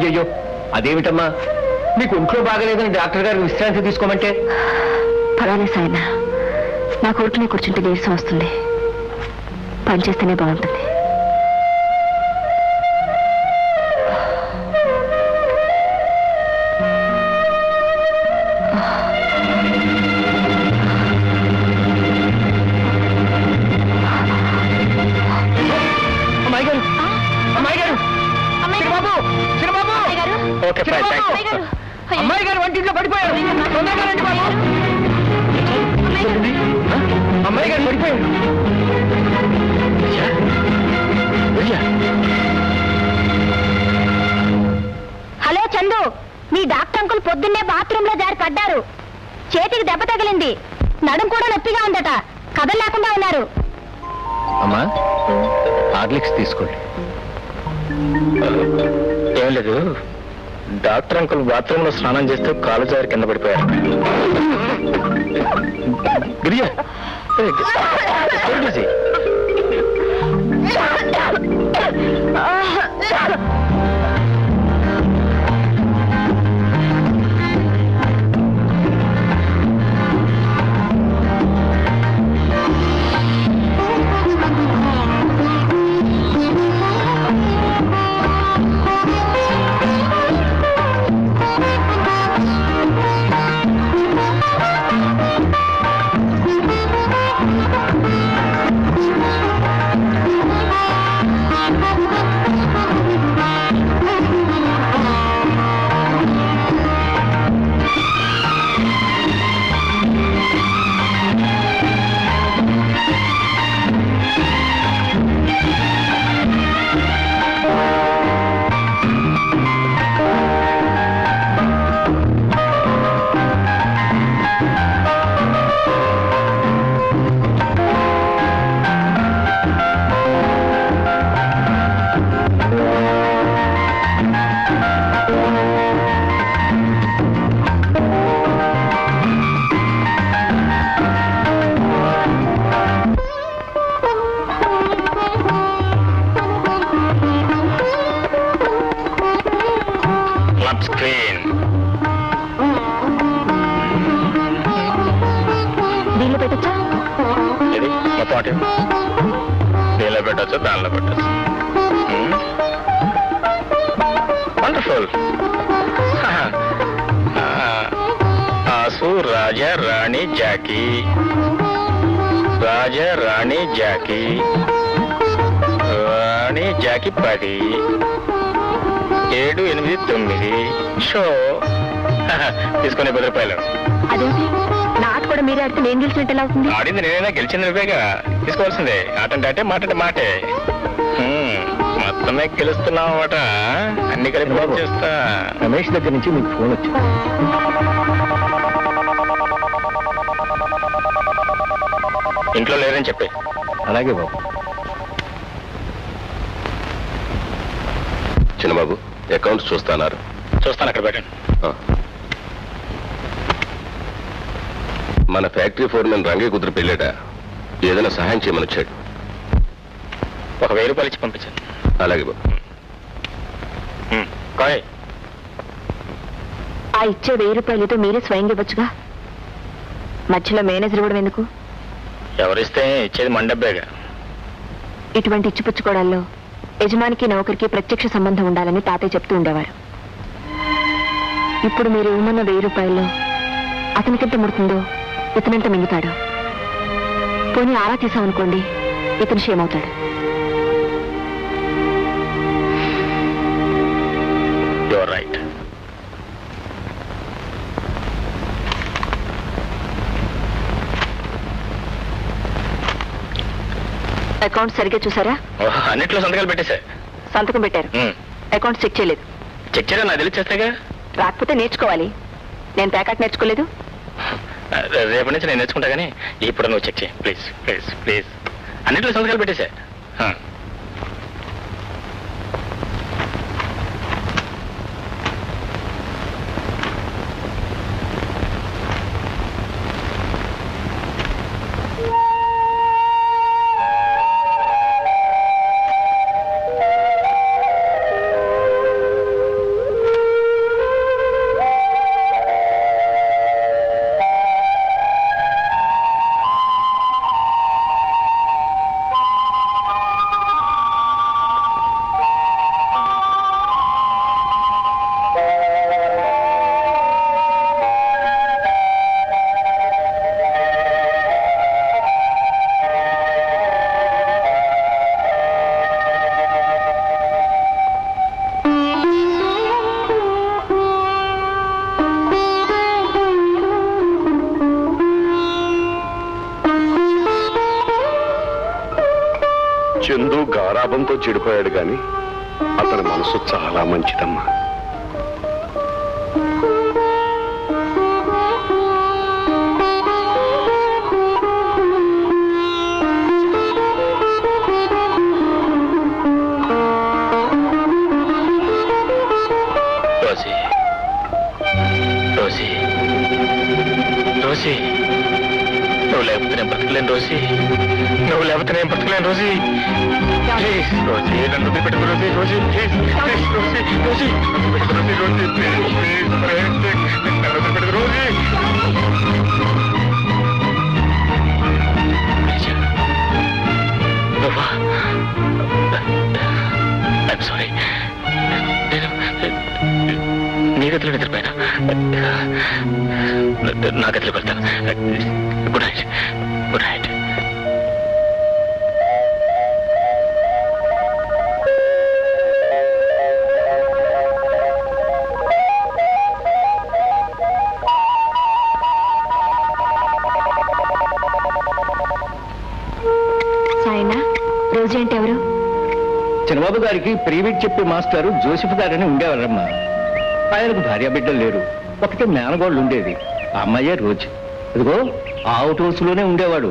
అయ్యయ్యో, అదేమిటమ్మా, మీకు ఒంట్లో బాగలేదని డాక్టర్ గారు విశ్రాంతి తీసుకోమంటే? పర్వాలేదు సాయన, నా కొడుకునే కూర్చుంటే నీరసం వస్తుంది, పనిచేస్తేనే బాగుంటుంది. అమ్మాయి గారు వంటింట్లో పడిపోయారు, తొందరగా రండి బాబు. అమ్మాయి గారు పడిపోయారు. హలో చందు, మీ డాక్టర్ అంకుల్ పొద్దున్నే బాత్రూమ్ లో జారి పడ్డారు. చేతికి దెబ్బ తగిలింది, నడుం కూడా నొప్పిగా ఉందట, కథలు లేకుండా ఉన్నారు. అమ్మా, హార్లిక్స్ తీసుకోండి. ఏం లేదు, డాక్టర్ అంకుల్ బాత్రూమ్ లో స్నానం చేస్తూ కాలు జారి కింద పడిపోయారు. గిరియా, దీనిలో పెట్టచ్చా? దీనిలో పెట్టచ్చు, దానిలో పెట్టచ్చు. వండర్ఫుల్. ఆసు రాజా రాణి జాకీ, రాజా రాణి జాకీ, రాణి జాకీ 10, 7, 8, 9 షో. తీసుకునే 10 రూపాయలు. అదేంటి, నా ఆట కూడా మీరే ఆడితే నేను గెలిచినట్టు ఎలా అవుతుంది? ఆడింది నేనైనా గెలిచింది నువ్వేగా, తీసుకోవాల్సిందే. ఆట అంటే మాట అంటే మాటే. మొత్తమే గెలుస్తున్నావు అన్నమాట. అన్ని కలిపి చేస్తా. రమేష్ దగ్గర నుంచి మీకు ఫోన్ వచ్చింది. ఇంట్లో లేరని చెప్పి. అలాగే బాబు. చిన్నబాబు, అకౌంట్స్ చూస్తాన్నారు. చూస్తాను, అక్కడ పెట్టండి. మన ఫ్యాక్టరీ ఫోర్మెన్ రంగే కుదురు పెళ్ళాట, ఏదైనా సహాయం చేయమని వచ్చాడు. ఒక 1000 రూపాయలు ఇచ్చి పంపించాను. అలాగే బాబు. ఆ ఇచ్చే 1000 రూపాయలతో మీరే స్వయంగా ఇవ్వచ్చుగా, మధ్యలో మేనేజర్ ఇవ్వడం ఎందుకు? ఎవరిస్తే ఇచ్చేది మన డబ్బేగా. ఇటువంటి ఇచ్చిపుచ్చుకోవడాల్లో యజమానికి నౌకరికి ప్రత్యక్ష సంబంధం ఉండాలని తాతయ్య చెప్తూ ఉండేవారు. ఇప్పుడు మీరు ఇవ్వమన్న 1000 రూపాయల్లో అతనికెంత ముడుతుందో ఇతనెంత మింగుతాడు. పోనీ ఆరా తీసామనుకోండి, ఇతను క్షేమవుతాడు. Your right. అకౌంట్ సరిగ్గా చూసారా? అన్నిట్లో సంతకాలు పెట్టేశా. సంతకం పెట్టారు, అకౌంట్ చెక్ చేయలేదు. చెక్ చేయడం నాకు తెలిసేస్తాగా. రాకపోతే నేర్చుకోవాలి. నేను ప్యాకెట్ నేర్చుకోలేదు. రేపటి నుంచి నేను నేర్చుకుంటా, కానీ ఇప్పుడు నువ్వు చెక్ చేయి ప్లీజ్ ప్లీజ్ ప్లీజ్. అన్నిట్లో సంతకాలు పెట్టేశా. చందు గారాబంతో చెడిపోయాడు గాని అతని మనసు చాలా మంచిదమ్మా. రోసీ రోసీ రోసీ, నువ్వు లేకపోతే నేను బ్రతకలేను రోసీ, నువ్వు లేకపోతే నేను బ్రతకలేను రోసీ. ప్లీజ్ రోసీ, నన్ను వదిలిపెట్టుకో Rosie, Rosie please, please Rosie, Rosie నన్ను వదిలిపెట్టుకో రోసీ, రోసీ ప్లీజ్, ప్లీజ్ నన్ను వదిలిపెట్టుకో రోసీ. నువ్వా? ఐఎమ్ సారీ, నేను నీ గదిలో నిద్రపోయినా, నా గదిలోకి వెళ్తాను. Good night, good night. సాయినా, రోజు ఏంటి ఎవరు? చిన్నబాబు గారికి ప్రీవిట్ చెప్పే మాస్టారు జోసెఫ్ గారని ఉండేవారమ్మా. ఆయనకు భార్య బిడ్డలు లేరు, ఒకటే మేనగోళ్ళు ఉండేది. ఆ అమ్మాయే రోజు. అదిగో ఆ అవుట్ హౌస్ లోనే ఉండేవాడు.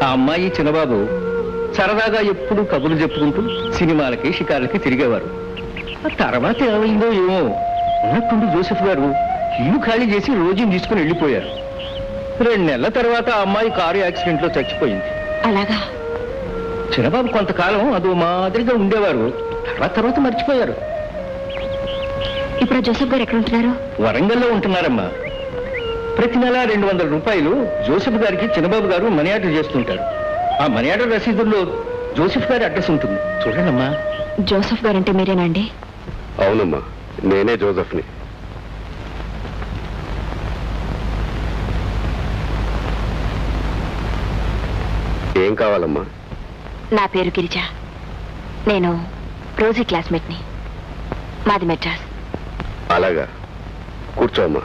ఆ అమ్మాయి చిన్నబాబు సరదాగా ఎప్పుడు కబుర్లు చెప్పుకుంటూ సినిమాలకి షికార్లకి తిరిగేవారు. ఆ తర్వాత ఏమైందో ఏమో, ఉన్నట్టుండి జోసెఫ్ గారు ఇల్లు ఖాళీ చేసి రోజుని తీసుకుని వెళ్ళిపోయారు. 2 నెలల తర్వాత ఆ అమ్మాయి కారు యాక్సిడెంట్ లో చచ్చిపోయింది. అలాగా? చిన్నబాబు కొంతకాలం అదో మాదిరిగా ఉండేవారు, తర్వాత మర్చిపోయారు. ఇప్పుడు జోసెఫ్ గారు ఎక్కడ ఉంటున్నారు? వరంగల్లో ఉంటున్నారమ్మా. ప్రతి నెల 200 రూపాయలు జోసెఫ్ గారికి చిన్నబాబు గారు మనీ ఆర్డర్ చేస్తుంటారు. ఆ మనీ ఆర్డర్ రసీదుల్లో జోసెఫ్ గారి అడ్రస్ ఉంటుంది, చూడండమ్మా. జోసెఫ్ గారంటే మీరేనండి? అవునమ్మా, నేనే జోసెఫ్ని. ఏం కావాలమ్మా? నా పేరు గిరిజ. నేను రోజీ క్లాస్మేట్ని. మాది మెడ్రాస్. అలాగా, కూర్చోమ్మా.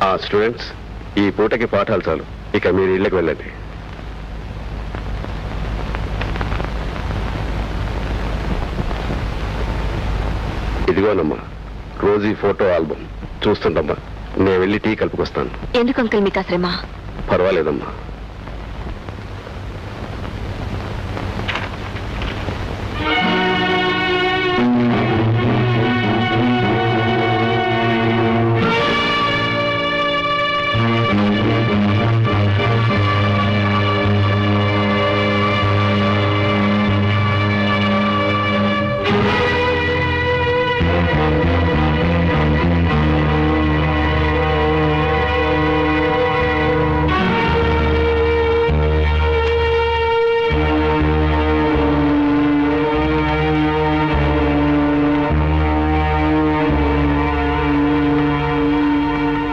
ఆ స్టూడెంట్స్, ఈ పూటకి పాఠాలు చాలు, ఇక మీరు ఇళ్ళకి వెళ్ళండి. ఇదిగోనమ్మా రోజీ ఫోటో ఆల్బమ్, చూస్తుండమ్మా. నేను వెళ్ళి టీ కలుపుకొస్తాను. ఎందుకు అంకుల్ మీకు శ్రమ? పర్వాలేదమ్మా.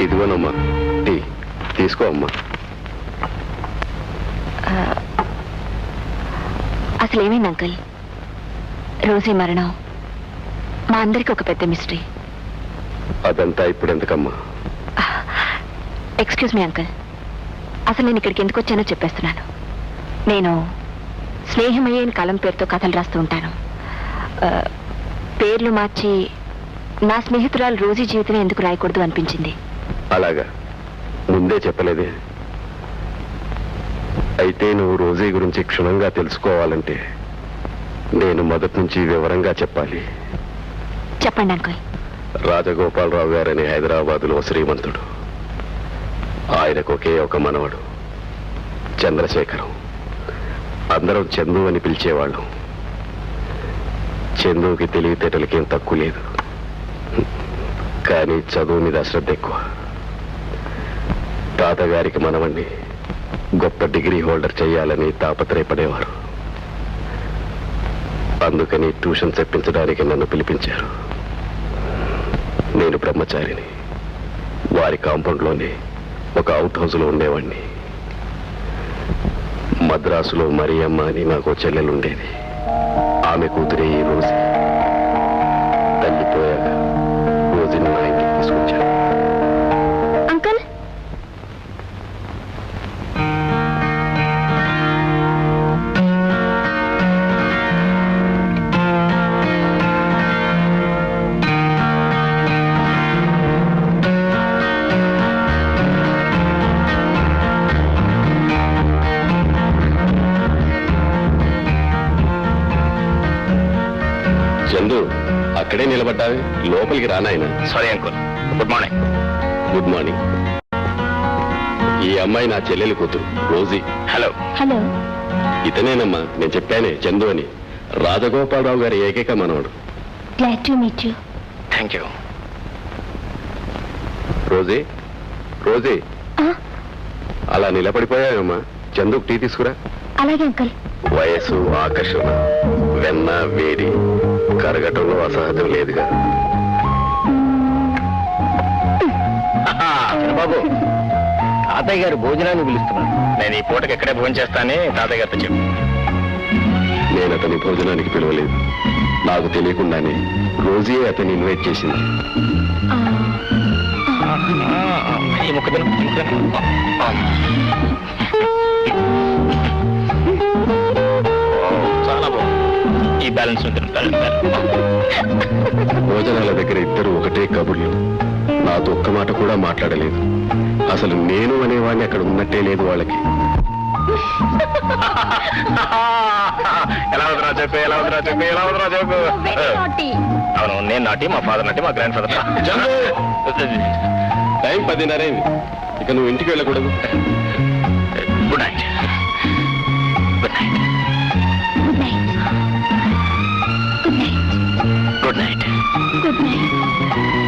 ఇదిగోనమ్మా టీ, తీసుకో అమ్మా. అసలు ఏమైంది అంకుల్? రోజీ మరణం మా అందరికి ఒక పెద్ద మిస్టరీ. అదంతా ఇప్పుడు ఎందుకమ్మా? ఎక్స్క్యూజ్ మీ అంకుల్, అసలు నేను ఇక్కడికి ఎందుకు వచ్చానో చెప్పేస్తున్నాను. నేను స్నేహమయ్యే కలం పేరుతో కథలు రాస్తూ ఉంటాను. పేర్లు మార్చి నా స్నేహితురాలు రోజీ జీవితం ఎందుకు రాయకూడదు అనిపించింది. అలాగా, ముందే చెప్పలేదే. అయితే నువ్వు రోజీ గురించి క్షుణ్ణంగా తెలుసుకోవాలంటే నేను మొదటి నుంచి వివరంగా చెప్పాలి. చెప్పండి అంకుల్. రాజగోపాలరావు గారని హైదరాబాదులో శ్రీమంతుడు. ఆయనకు ఒకే ఒక మనవడు, చంద్రశేఖరం. అందరం చందు అని పిలిచేవాళ్ళం. చందుకి తెలివితేటలకేం తక్కువ లేదు, కానీ చదువు మీద శ్రద్ధ ఎక్కువ. తాతగారికి మనవణ్ణి గొప్ప డిగ్రీ హోల్డర్ చేయాలని తాపత్రయపడేవారు. అందుకని ట్యూషన్ చెప్పించడానికి నన్ను పిలిపించారు. నేను బ్రహ్మచారిని. వారి కాంపౌండ్లోనే ఒక అవుట్ హౌస్లో ఉండేవాడిని. మద్రాసులో మరియమ్మ అని నాకు చెల్లెలు ఉండేది. ఆమె కూతురే ఈ రోజు. తల్లిపోయాక రోజుని నా ఇంటికి తీసుకొచ్చాను. అంకుల్, అక్కడే నిలబడ్డావి, లోపలికి రానాయన. Sorry uncle. Good morning. Good morning. ఈ అమ్మాయి నా చెల్లెలి కూతురు రోజీ. హలో. హలో. ఇతనేనమ్మా నేను చెప్పానే, చందు అని, రాజగోపాలరావు గారి ఏకైక మనవడు. Glad to meet you. Thank you. Rosie, Rosie, అలా నిలబడిపోయావమ్మా. చందుకు టీ తీసుకురా. అలాగే అంకుల్. వయసు, ఆకర్షణ, వెన్న, వేడి, కరగటంలో అసహజం లేదుగా. బాబు, తాతయ్య గారు భోజనాన్ని పిలుస్తున్నారు. నేను ఈ పూటకి ఎక్కడే భోజనం చేస్తానని తాతయ్య గారితో చెప్పు. నేను అతని భోజనానికి పిలవలేదు. నాకు తెలియకుండానే రోజీ అతన్ని ఇన్వైట్ చేసింది. ఈ ముక్క తిను, ఈ ముక్క తిను. చాలా బాగుంది. ఈ బ్యాలెన్స్ ఉంటుంది. భోజనాల దగ్గర ఇద్దరు ఒకటే కబుర్లు. నాతో ఒక్క మాట కూడా మాట్లాడలేదు. అసలు నేను అనేవాడిని అక్కడ ఉన్నట్టే లేదు వాళ్ళకి. ఎలా వద్దురా చెప్పు, ఎలా వద్దురా చెప్పు, ఎలా వద్దురా చెప్పు. అవును, నేను నాటి, మా ఫాదర్ నాటి, మా గ్రాండ్ ఫాదర్. టైం 10:30 అయింది. ఇక నువ్వు ఇంటికి వెళ్ళకూడదు. Good night. Good night. Good night. Good night.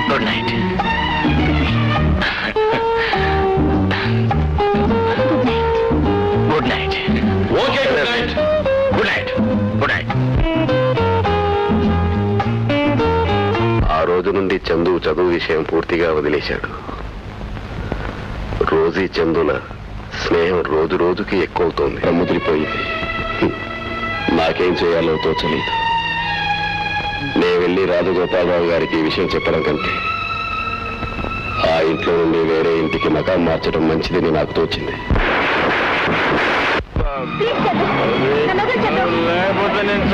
Good night. Good night. Good night. Okay, good night. Good night. Good night. ఆ రోజు నుండి చందు చదువు విషయం పూర్తిగా వదిలేశాడు. రోజీ చందుల స్నేహం రోజు రోజుకి ఎక్కువవుతోంది. ముదిరిపోయింది. నాకేం చేయాలో తోచలేదు. నేను వెళ్ళి రాజగోపాలరావు గారికి ఈ విషయం చెప్పడం కంటే ఆ ఇంట్లో నుండి వేరే ఇంటికి మకాం మార్చడం మంచిదని నాకు తోచింది. లేకపోతే నేను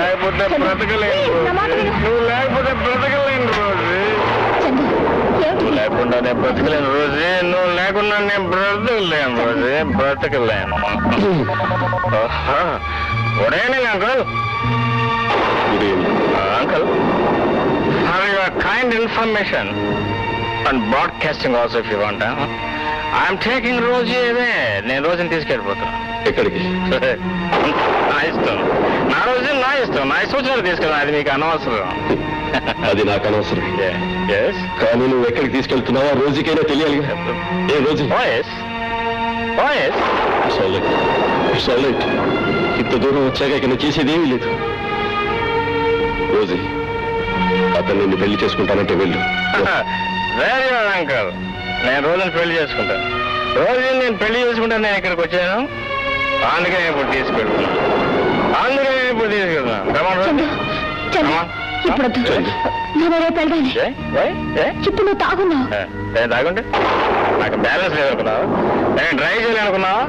లేకపోతే బ్రతకలేను. నువ్వు లేకపోతే బ్రతకలేను రోజు. నువ్వు లేకుండా నేను బ్రతకలేను రోజు. నువ్వు లేకుండా నేను బ్రతకలేను రోజు. బ్రతకలేను. Good evening uncle. Good evening. Uncle, for your kind information and broadcasting also if you want, I'm taking రోజు ఏదే. నేను రోజుని తీసుకెళ్ళిపోతున్నా. ఎక్కడికి? నా ఇష్టం. నా రోజు నా ఇష్టం. నా ఇష్టం వచ్చినట్టు తీసుకెళ్ళాను. అది మీకు అనవసరం. అది నాకు అనవసరం. Yes. కానీ నువ్వు ఎక్కడికి తీసుకెళ్తున్నావా రోజుకైనా తెలియాలి. ఏ రోజు? Oh, yes. Oh, yes. ఇంత దూరం వచ్చాక ఇక నేను చేసేది ఏమీ లేదు. రోజు అతను నిన్ను పెళ్లి చేసుకుంటానంటే వెళ్ళు. Very good uncle. నేను రోజుని పెళ్లి చేసుకుంటాను. రోజు నేను పెళ్లి చేసుకుంటాను. నేను ఇక్కడికి వచ్చాను. అందుకే నేను ఇప్పుడు తీసుకెళ్తున్నాను. ఇప్పుడు ఇప్పుడు నువ్వు తాగున్నావు. నేను తాగుంటే నాకు బ్యాలెన్స్ లేదనుకున్నావు. నేను డ్రైవ్ చేయాలనుకున్నావు.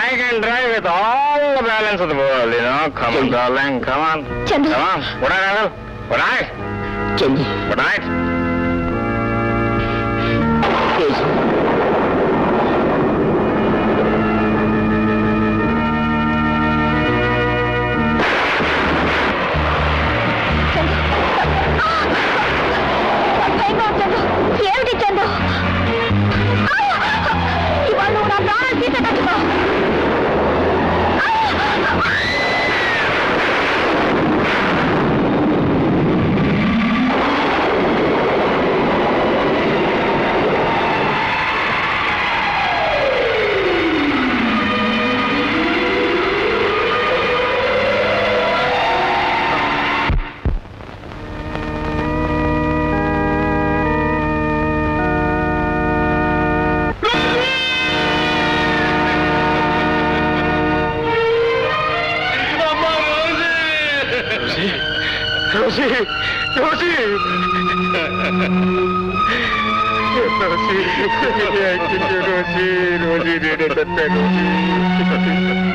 I can drive with all the balance of the world. Come on darling, come on. Chandu. Come on. Good night uncle. Good night. Chandu. Good night. ఏమిటి చందు? ఇవాళ నువ్వు నా ప్రాణాలు తీసేటట్టుకో. రోసి, రోసి,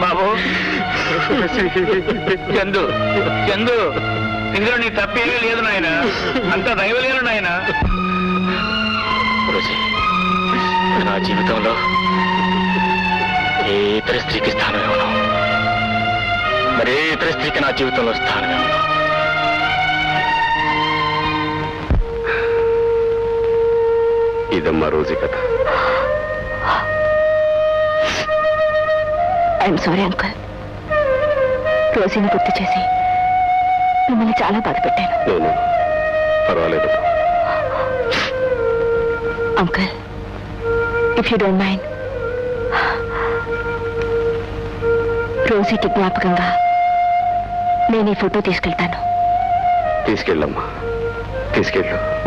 బాబు. చందు, చందు, ఇందులో నీ తప్పేమీ లేదు నాయన. అంత దైవలేను నాయన. రోసి, నా జీవితంలో ఏ ఇతర స్త్రీకి స్థానం ఇవ్వను. మరి ఏ ఇతర స్త్రీకి నా జీవితంలో స్థానం ఇవ్వను. ఇదమ్మా రోజీ కథ. I'm sorry uncle. రోజీని గుర్తు చేసి మిమ్మల్ని చాలా బాధ పెట్టాను. నేను పర్వాలేదు. Uncle, if you don't mind, రోజీకి జ్ఞాపకంగా నేను ఈ ఫోటో తీసుకెళ్తాను. తీసుకెళ్ళమ్మా, తీసుకెళ్ళు.